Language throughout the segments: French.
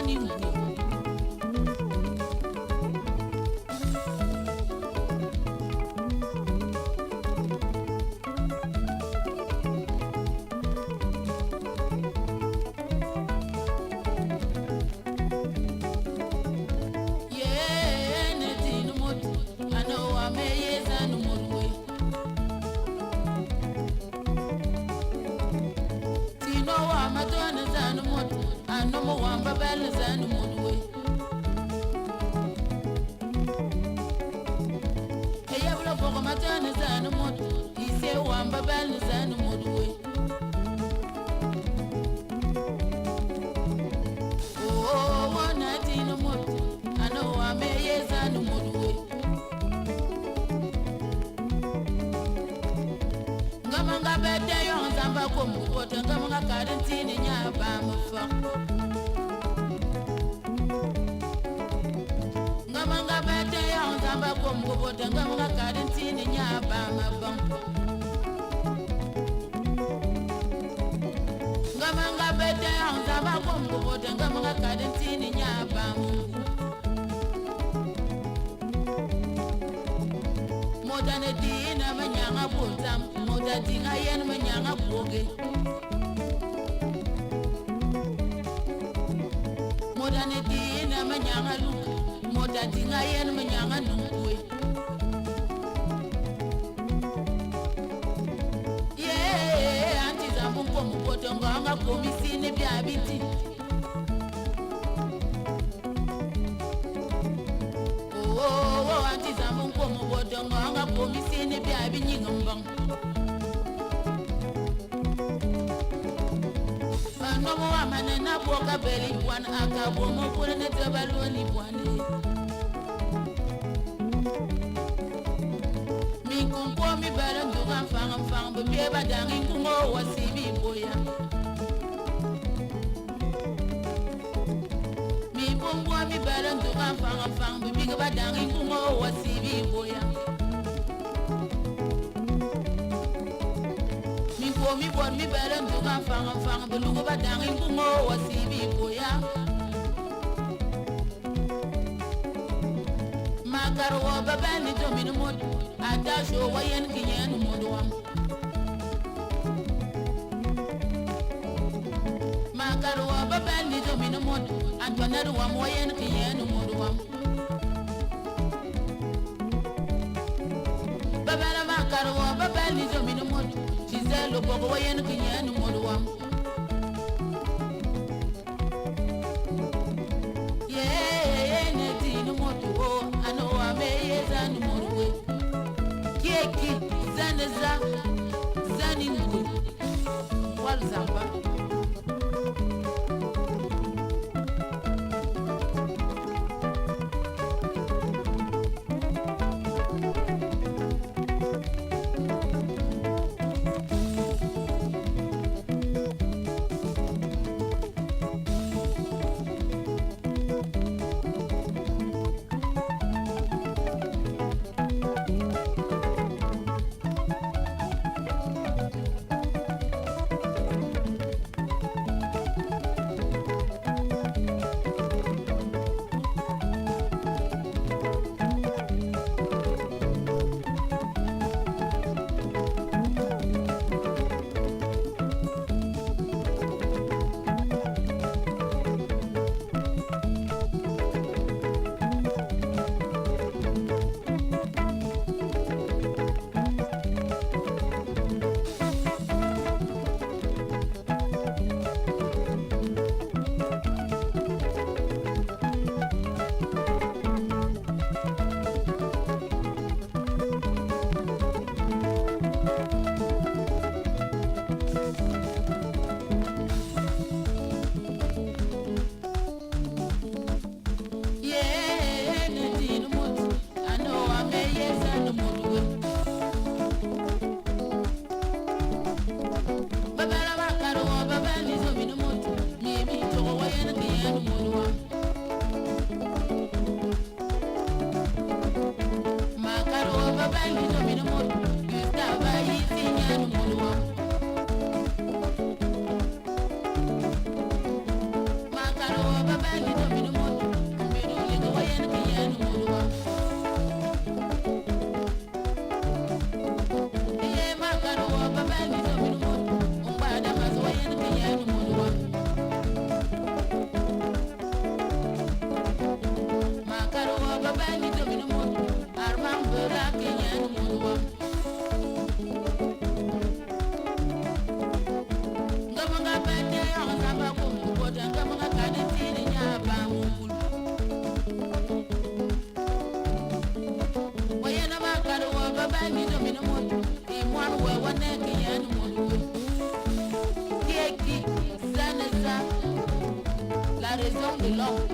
zani La raison de l'homme.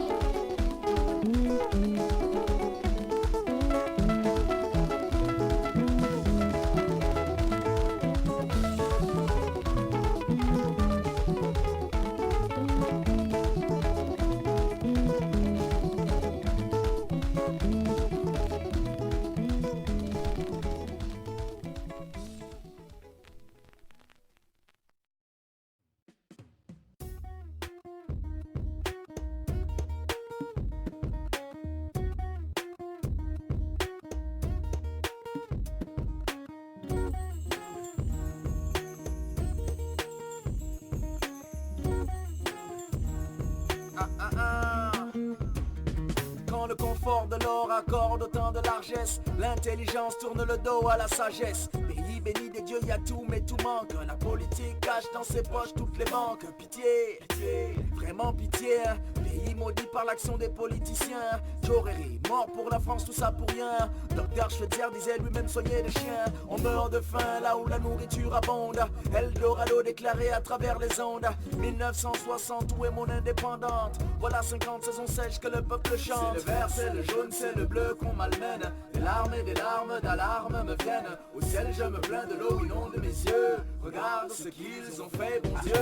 Quand le confort de l'or accorde autant de largesse, l'intelligence tourne le dos à la sagesse. Pays béni des dieux, y a tout mais tout manque. La politique cache dans ses poches toutes les banques. Pitié, pitié, vraiment pitié. Pays maudit par l'action des politiciens. Joreri, mort pour la France, tout ça pour rien. Docteur Schweitzer disait lui-même soigner des chiens. On meurt de faim là où la nourriture abonde. Eldorado déclaré à travers les ondes. 1960, où est mon indépendante? Voilà 50 saisons sèches que le peuple chante. C'est le vert, c'est le jaune, c'est le bleu qu'on malmène. Des larmes et des larmes d'alarme me viennent. Au ciel je me plains de l'eau inonde mes yeux. Regarde ce qu'ils ont fait, bon Dieu.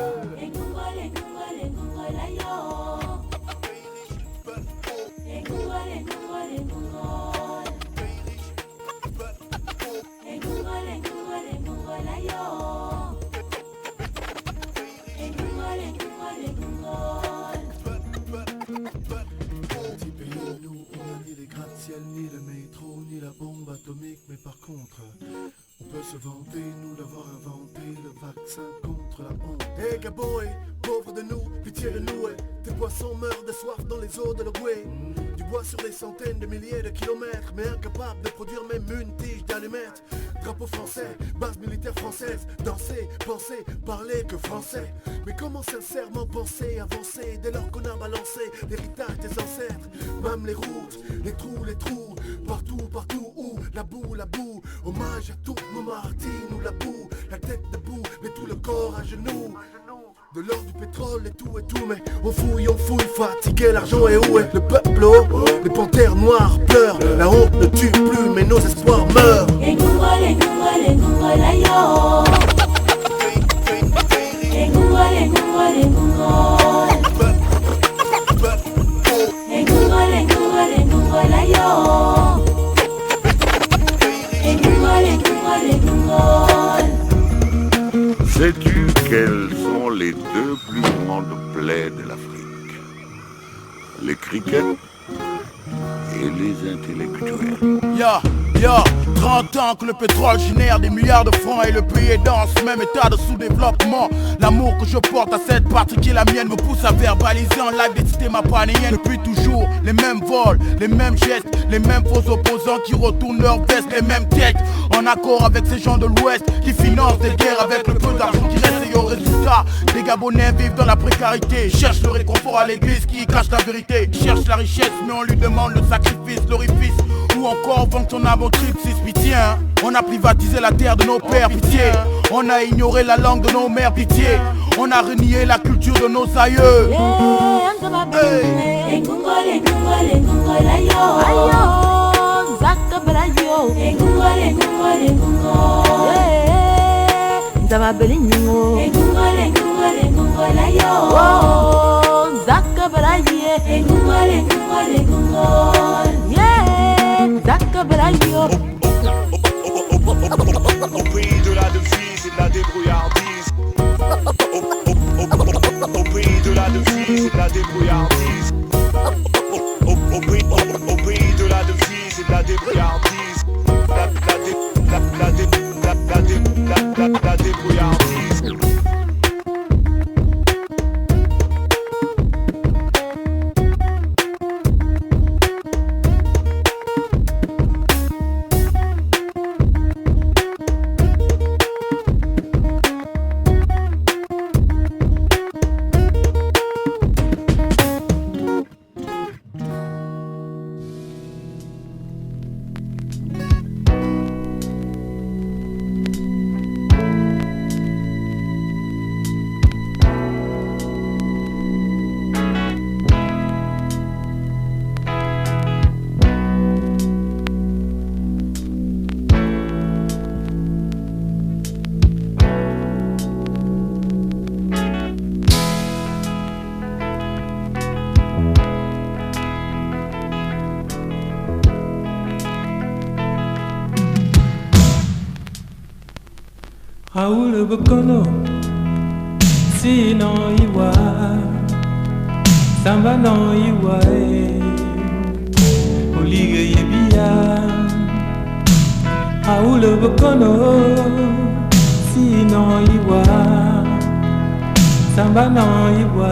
Ni le métro, ni la bombe atomique, mais par contre, on peut se vanter, nous d'avoir inventé le vaccin contre la honte. Hey Gabon, pauvre de nous, pitié de nous, tes poissons meurent de soif dans les eaux de l'Ougoué. Du bois sur des centaines de milliers de kilomètres, mais incapable de produire même une tige d'allumettes. Drapeau français, base militaire française, danser, penser, parler que français. Mais comment sincèrement penser, avancer, dès lors qu'on a balancé l'héritage des ancêtres? Même les routes, les trous, partout où la boue, hommage à tous nos martyrs, nous la boue, la tête debout, mais tout le corps à genoux. De l'or, du pétrole et tout, mais on fouille, fatigué, l'argent est où est le peuple? Les panthères noires pleurent, la honte ne tue plus, mais nos espoirs meurent. Sais-tu quelles sont les deux plus grandes plaies de l'Afrique? Les crickets et les intellectuels. Yo, 30 ans que le pétrole génère des milliards de francs et le pays est dans ce même état de sous-développement. L'amour que je porte à cette partie qui est la mienne me pousse à verbaliser en live des systèmes panéennes. Depuis toujours, les mêmes vols, les mêmes gestes, les mêmes faux opposants qui retournent leur veste, les mêmes têtes. En accord avec ces gens de l'Ouest qui financent des guerres avec le peu d'argent qui reste. Et au résultat, des Gabonais vivent dans la précarité, cherchent le réconfort à l'église qui cache la vérité. Ils cherchent la richesse mais on lui demande le sacrifice, l'orifice ou encore vendre son âme au triptyque. Pitié, hein. On a privatisé la terre de nos pères, pitié. On a ignoré la langue de nos mères, pitié. On a renié la culture de nos aïeux. Au pays de la devise et de la débrouillardise. Au pays de la devise et de la débrouillardise. Au pays de la devise et de la débrouillardise. La débrouillardise. Raoul Bokono, sinon iwa, samba non iwa, oliga yebia. Raoul Bokono, sinon iwa, samba non iwa,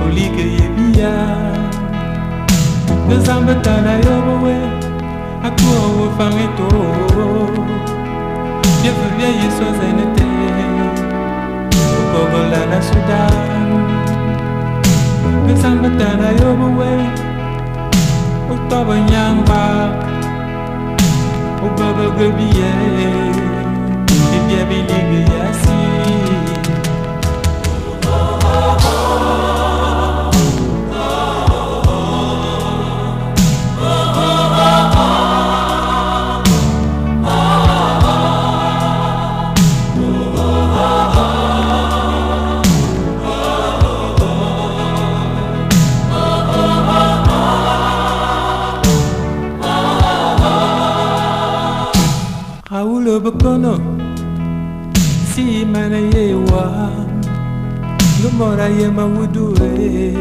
oliga yebia. The samba tana yobowe, akuo fangeto. Je veux vieillir sans un été au Congo, la Soudan. Le Sambatana Yobowe au Tobanyamba au Baba Gabiye et bien Billy Yassi. Raoul Bokono, si mana yewa, gomora yema wudue,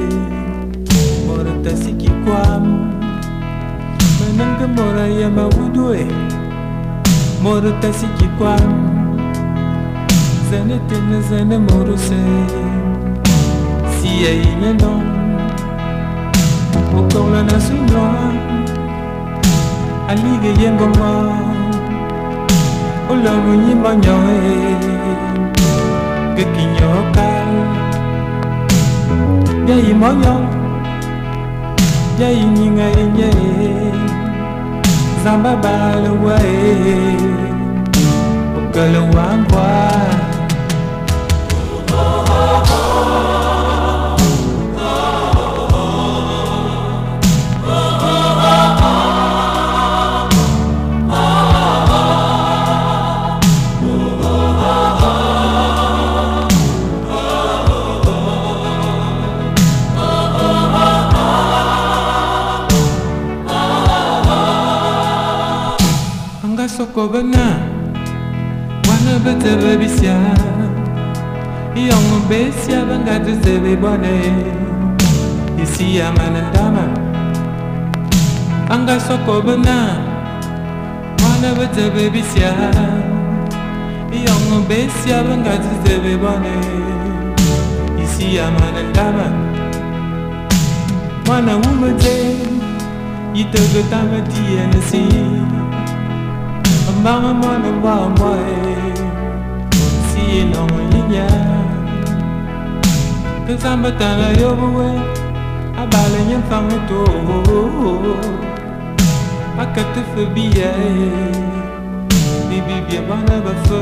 mora tasiki kwam, manam gomora yema wudue, mora tasiki kwam, zane tene zane moro se, si ayi nyandon, okola na sunwa, alige yengoma. Ola munyi manyoe ke kinyoka ya imonyo ya inyinga yenye zamba balwa okala wangwa Sokobana, wana bete bebisia, yongo besia banga tuzebe bone, isi ya manandama. Anga sokobana, wana bete bebisia, yongo besia banga tuzebe bone, isi ya manandama. Wana umete, yitogo tamati enesi. Mama mwana mwa si no yinya Kazamba tana yobowe abale nyen fangeto akate fobia bibi bia bana bafa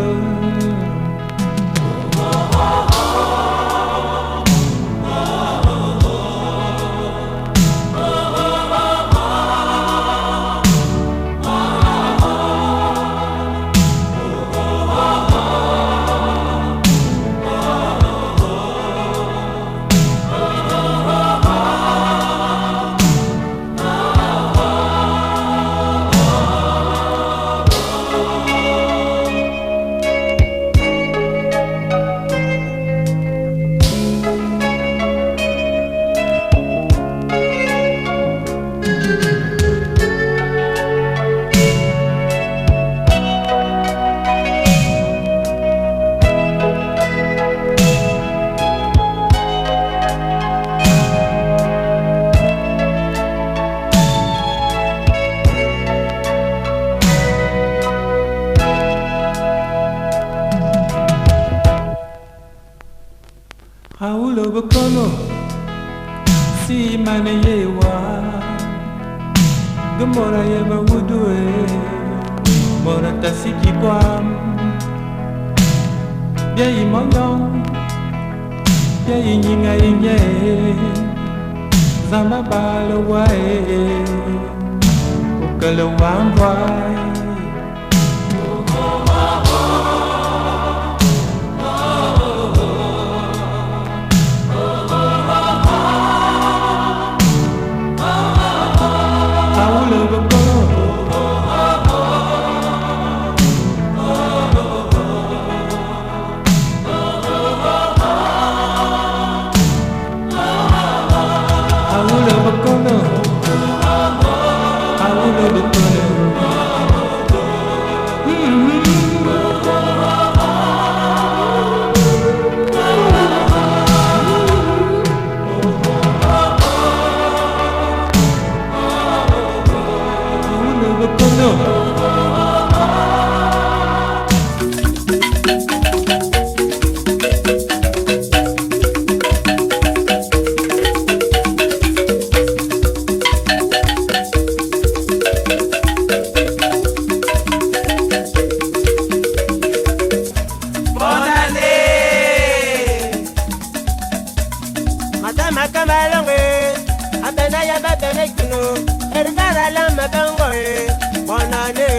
Raoul Bokono, si mana yewa, gomora yema wudue, mora tasiki kwam, bia imonyong, bia inyinga inye, zama bala wae, ukala wangwai. Raoul Bokono, Bonane, bonane.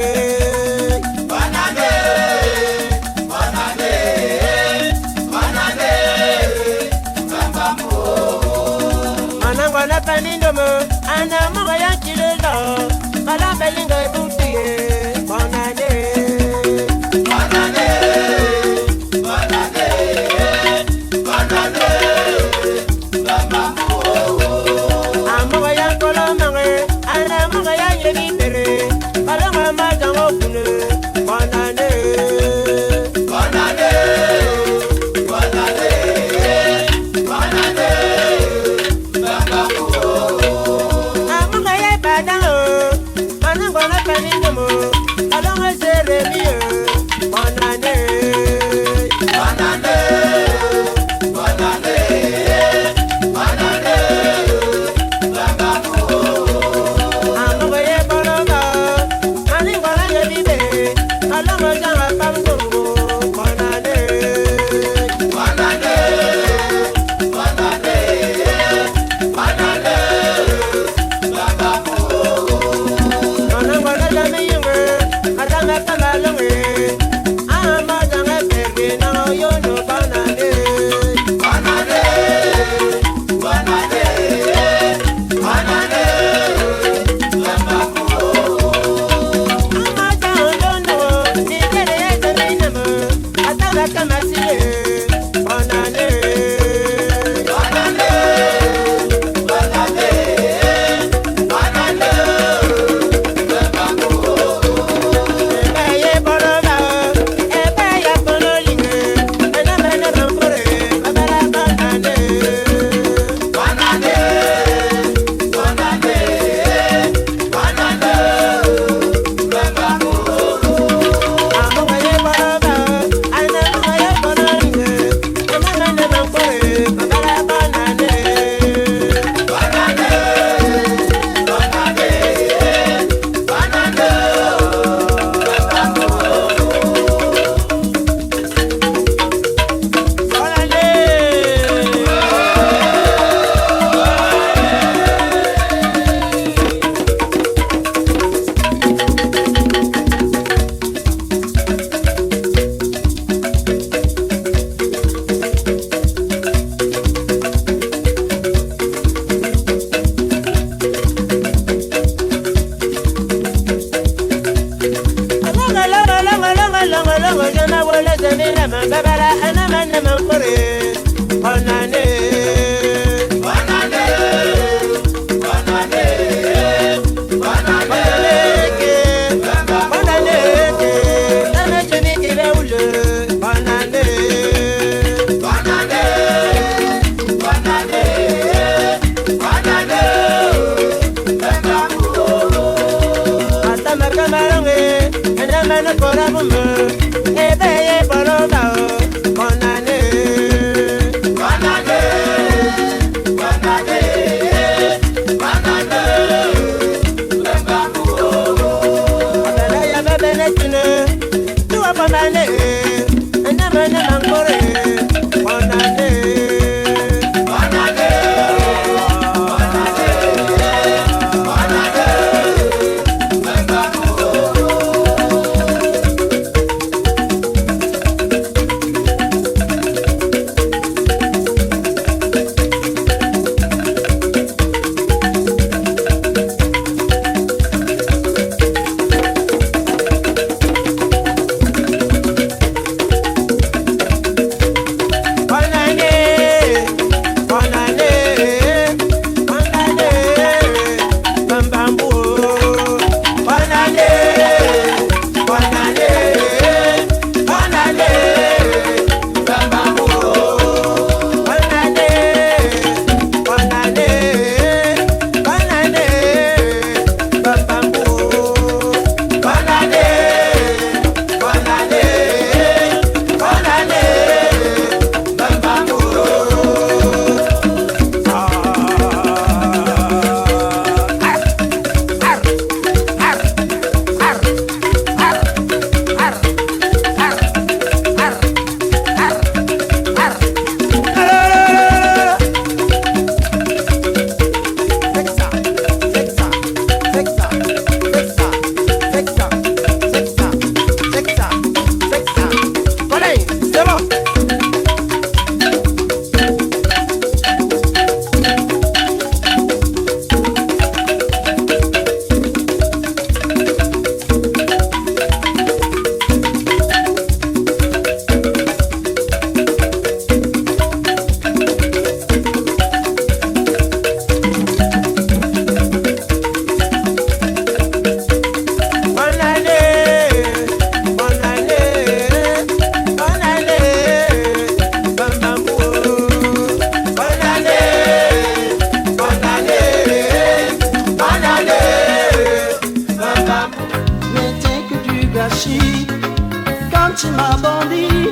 Quand tu m'as bandit,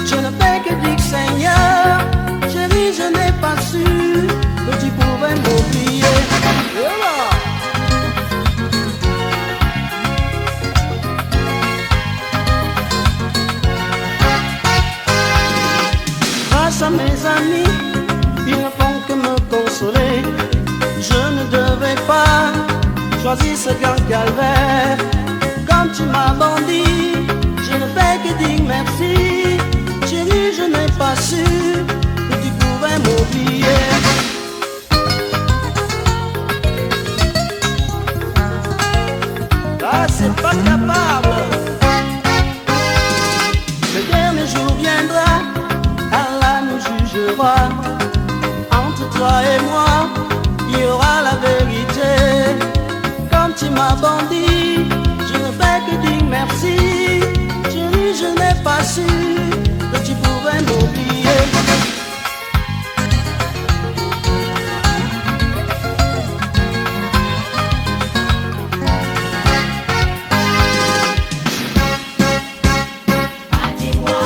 je ne fais que dire Seigneur, chérie, je n'ai pas su que tu pouvais m'oublier. Grâce à mes amis, ils ne font que me consoler. Je ne devais pas choisir ce grand calvaire. Quand tu m'as bandit, je ne fais que dire merci. Chérie, je n'ai pas su que tu pouvais m'oublier. Ah, c'est pas capable. Le dernier jour viendra, Allah nous jugera. Entre toi et moi, il y aura la vérité. Quand tu m'as bandit, je ne fais que dire merci. Chérie, je n'ai pas su que tu pouvais m'oublier. Dis-moi,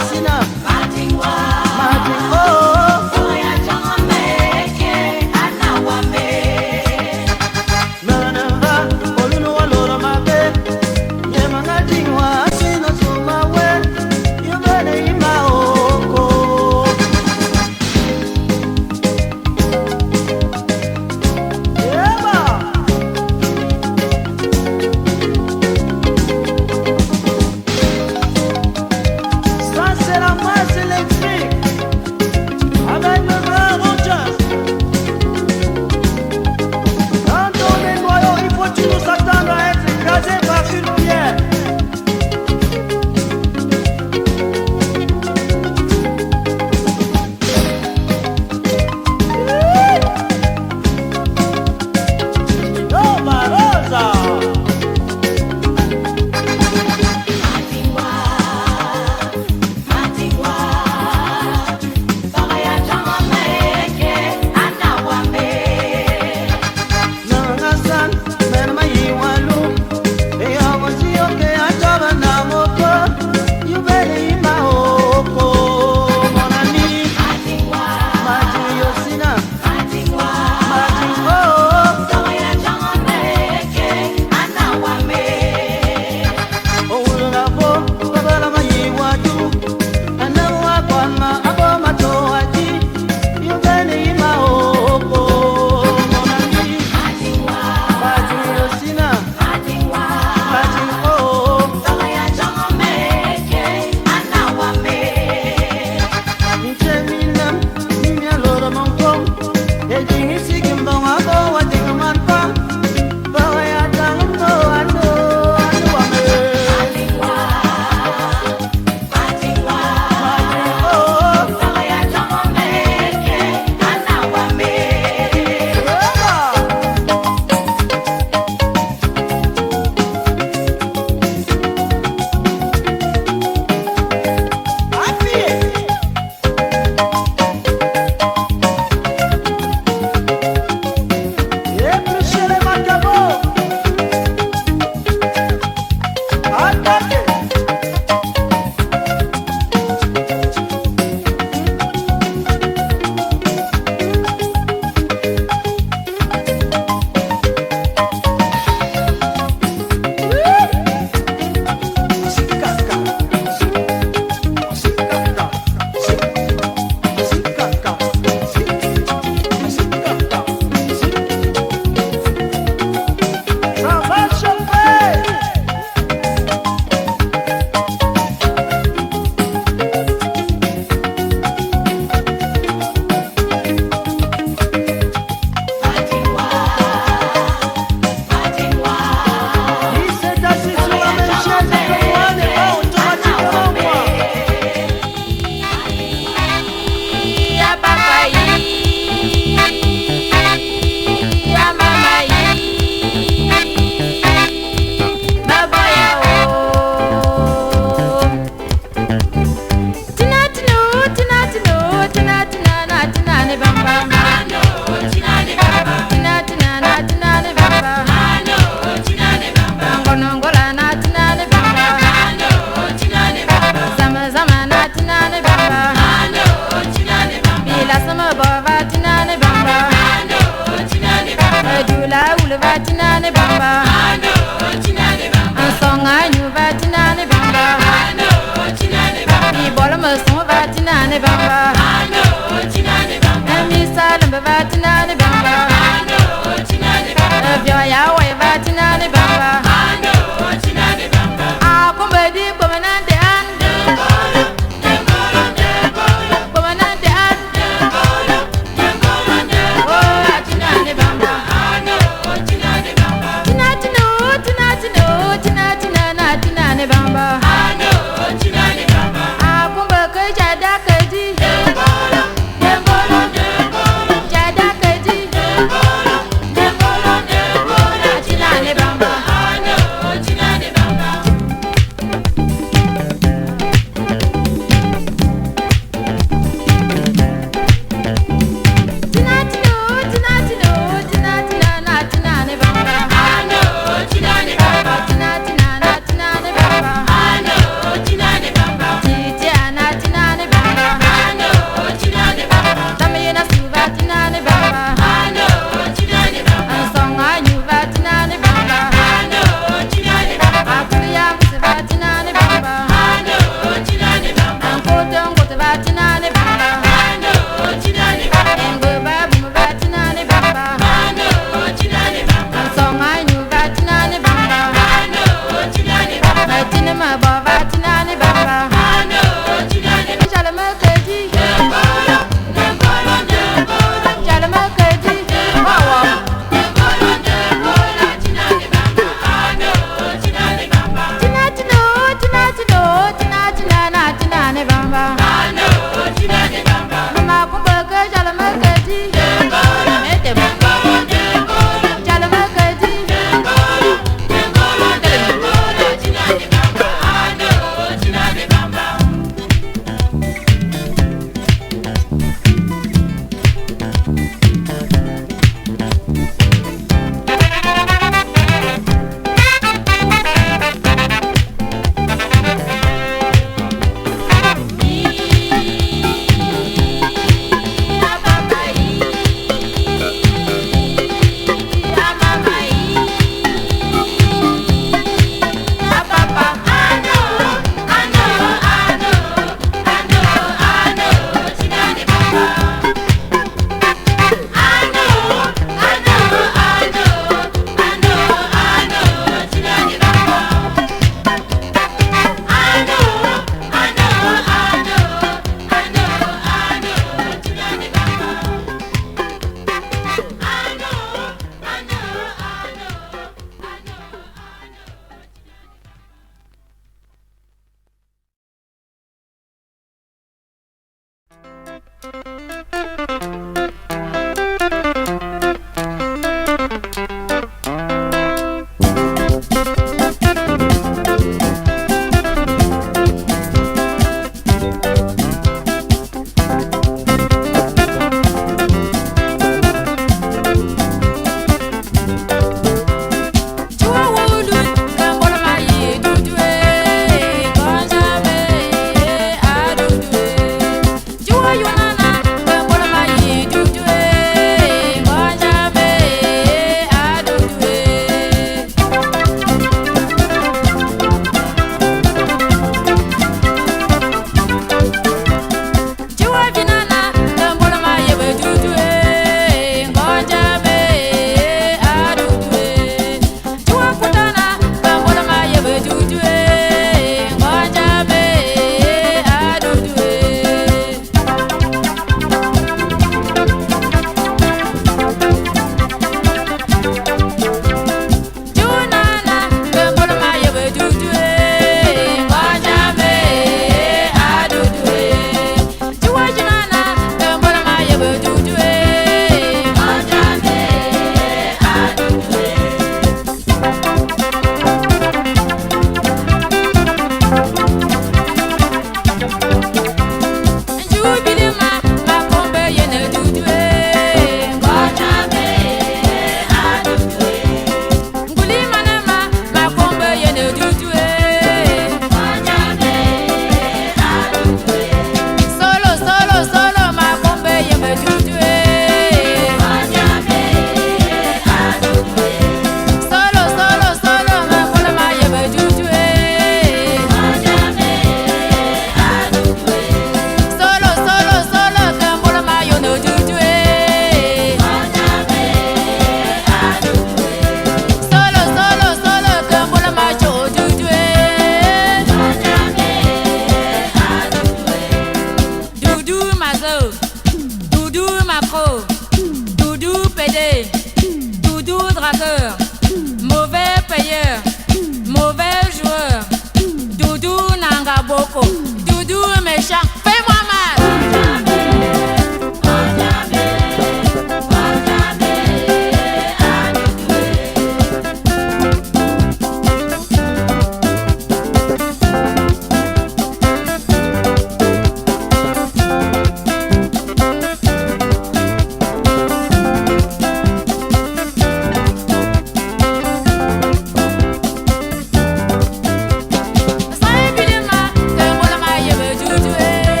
Say, Billy, ma, que moi, la maille,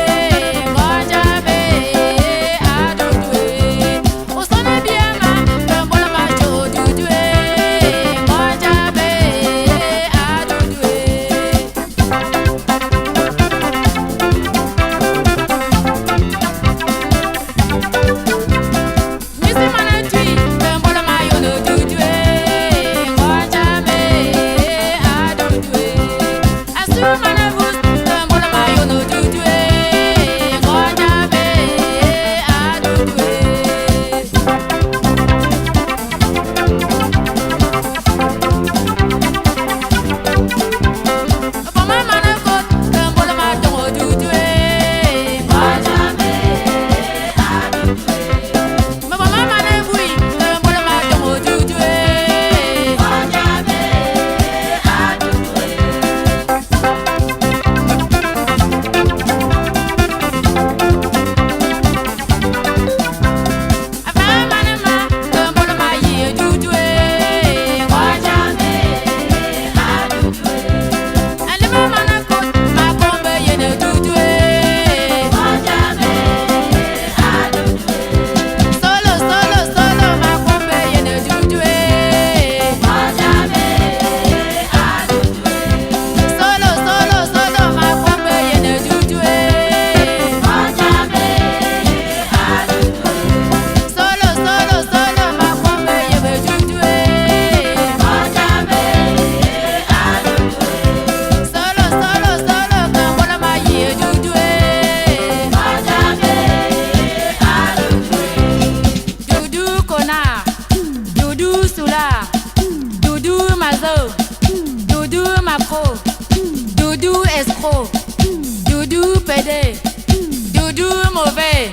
sont mauvais.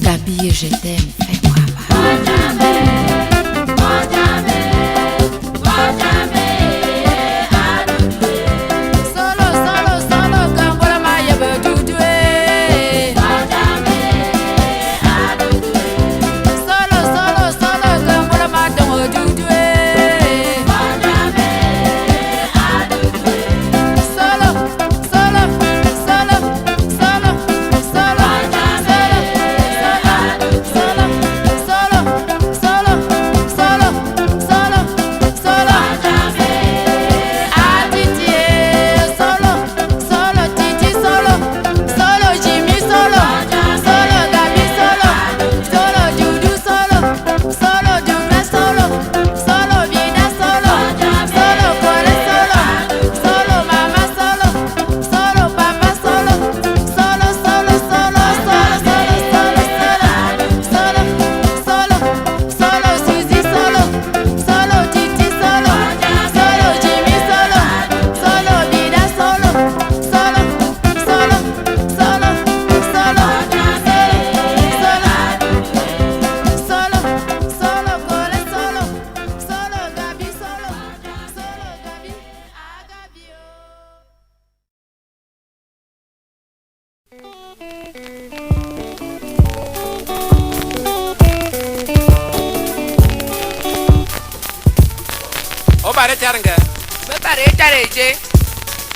Gabi, je t'aime, fais-moi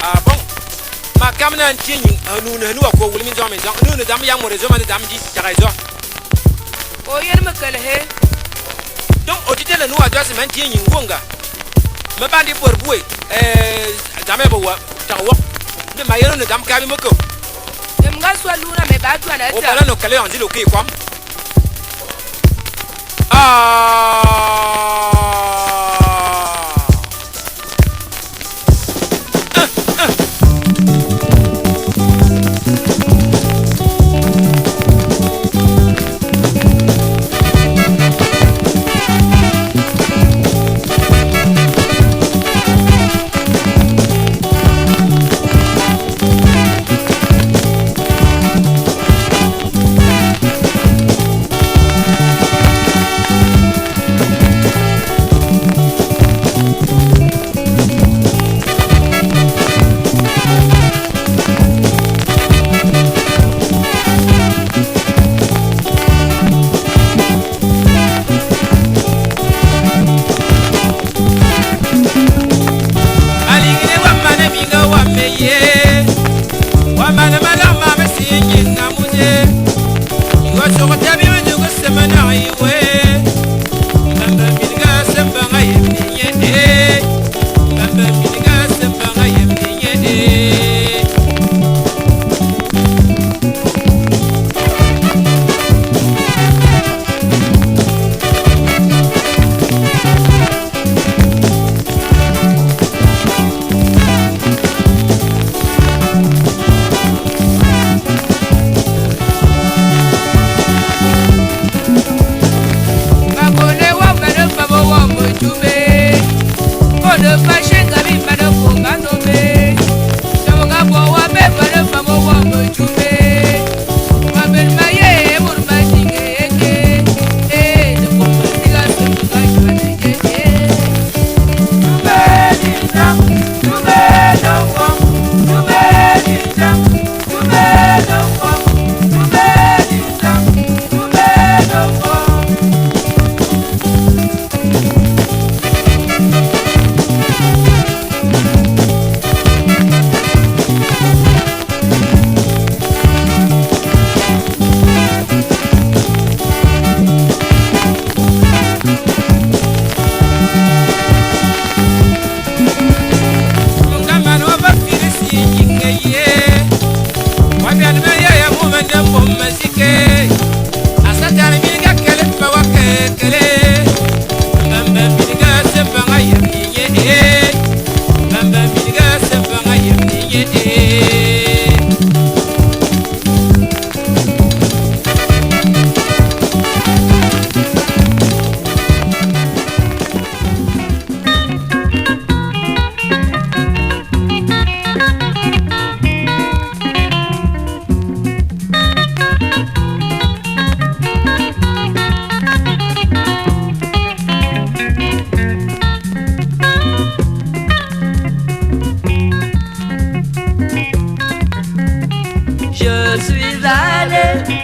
Ah bon, ma caméra en tient nous quoi vous me donnez nous ne dame yang mo réseau de dame dit raison. Oh yer me kale he. Donc au titre le nous adresse man tient ngonga. Me bandi pour boué dame bo wa tawo. Ne ma yer ne dame kabi moko. Dem ga so luna me ba tu na ta. O bala no kale on dit le qui quoi.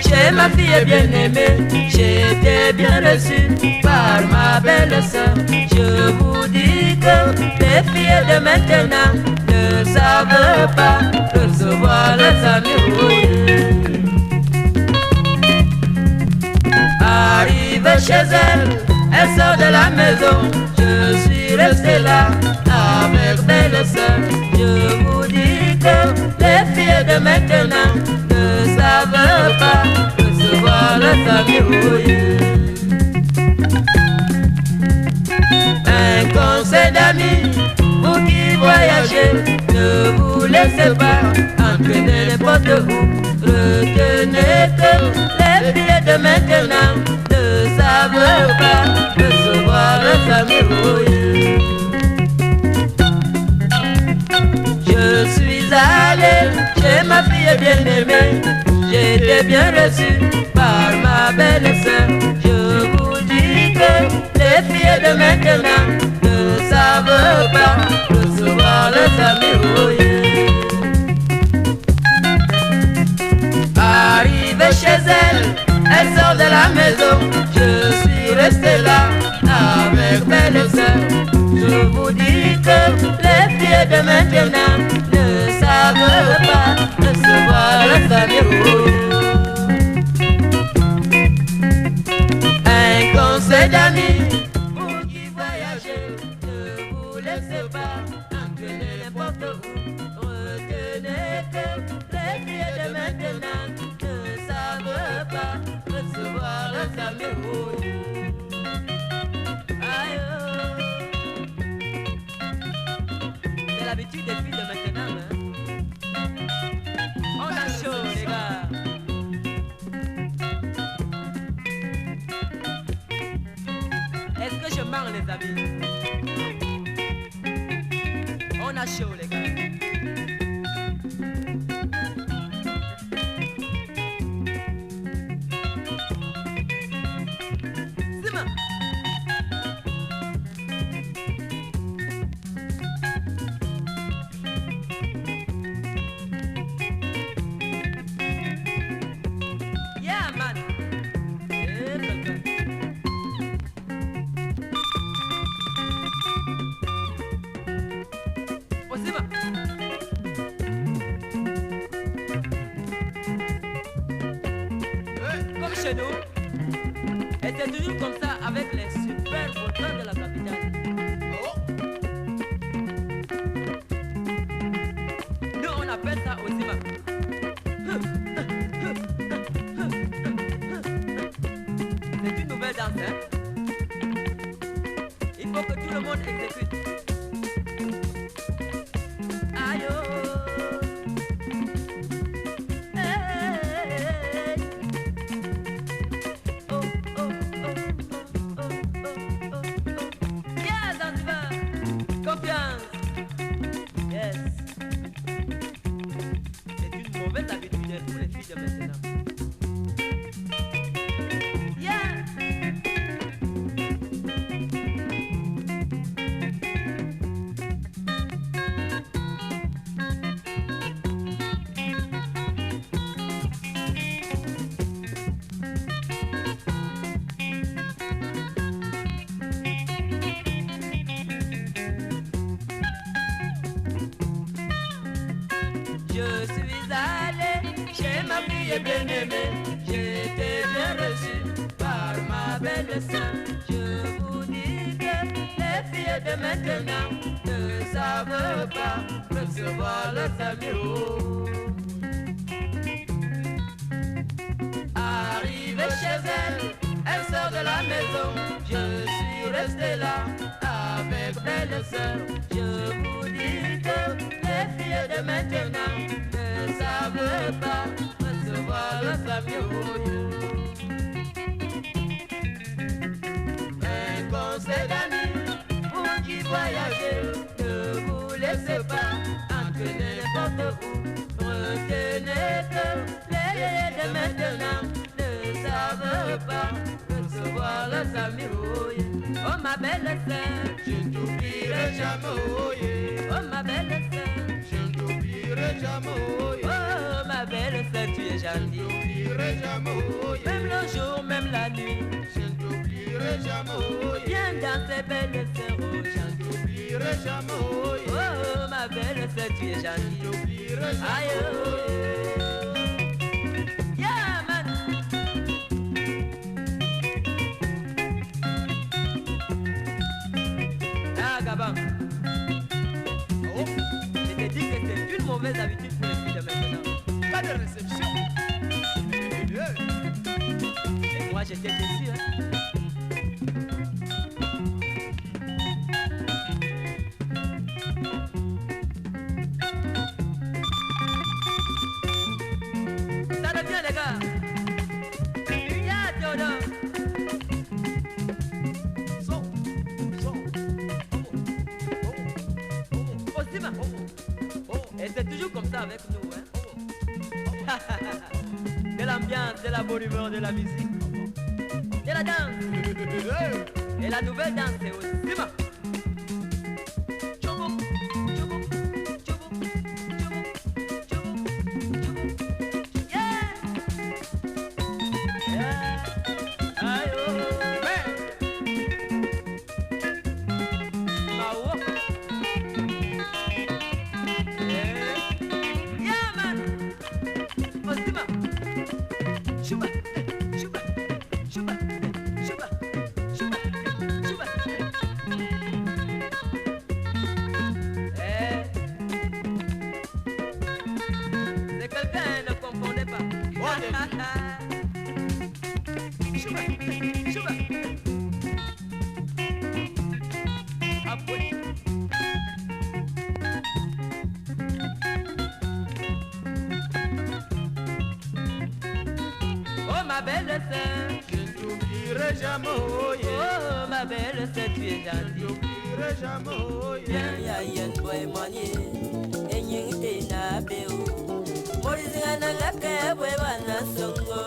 chez ma fille bien-aimée. J'ai été bien reçue par ma belle sœur. Je vous dis que les filles de maintenant ne savent pas recevoir les amis. Arrive chez elle sort de la maison. Je suis resté là avec belle sœur. Je vous dis que les filles de maintenant ne savent pas recevoir les amis. Un conseil d'amis, vous qui voyagez, ne vous laissez pas entraîner n'importe où. Retenez que les filles de maintenant ne savent pas recevoir les amis. Je suis allé chez ma fille bien-aimée. J'ai été bien reçu par ma belle sœur. Je vous dis que les filles de maintenant ne savent pas recevoir les amis. Arrivée chez elle sort de la maison. Je suis resté là avec belle sœur. Je vous dis que les filles de maintenant ne savent pas recevoir les amis. Un conseil d'amis, vous qui voyagez, ne vous laissez pas entraîner n'importe où. Retenez que les filles de maintenant ne savent pas recevoir les amis. C'est l'habitude des filles de maintenant, hein? On a chaud, les gars. Est-ce que je mens, les amis? On a chaud, les gars. Comme chez nous, et c'est toujours comme ça avec les super volcans de la capitale. Nous on appelle ça Ozima. C'est une nouvelle danse, hein? Il faut que tout le monde exécute. Aïe oh. Je suis allé chez ma fille bien-aimée. J'ai été bien reçu par ma belle sœur. Je vous dis que les filles de maintenant ne savent pas recevoir les amis. Arrivée chez elle sort de la maison. Je suis resté là avec belle sœur. Je vous dis que les filles de maintenant ne savent pas recevoir les amis. Un conseil d'amis, vous qui voyagez, ne vous laissez pas entraîner n'importe où. Retenez que les filles de maintenant ne savent pas recevoir les amis. Oh ma belle sœur, je ne t'oublierai jamais. Oh ma belle sœur, je ne t'oublierai jamais. Oh ma belle sœur, tu es gentil. Même le jour, même la nuit. Je ne t'oublierai jamais. Viens danser, belle sœur, oh Je ne t'oublierai jamais. oh, ma belle sœur, tu es Je gentille. ne t'oublierai jamais. Aïe, oh. Yeah, man. Ah, Gabin. Oh, je t'ai dit que c'est une mauvaise habitude pour les filles de maintenant. Pas de réception. Et moi, j'étais déçu, hein. Ça devient, les gars. Yeah, Théodore. Osima. Et c'est toujours comme ça avec nous, hein. De l'ambiance, de la bonne humeur, de la musique, de la danse. Et la nouvelle danse, c'est Osima. Tchoubou, tchoubou, tchoubou, tchoubou, tchoubou, tchoubou. Yeah. Yeah. Aïe, oh. Maou. Yeah, man. Osima. Chuba, chuba, chuba, chuba, chuba, chuba. C'est quelqu'un, ne confondez pas. Chuba, chuba. Apoué. Oh ma belle sœur, Je ne t'oublierai jamais. oh ma belle sœur, tu es Je ne gentille. t'oublierai jamais. Bien ya yen boy mani enyin te na beu morizinga na ngaka bwe bana songo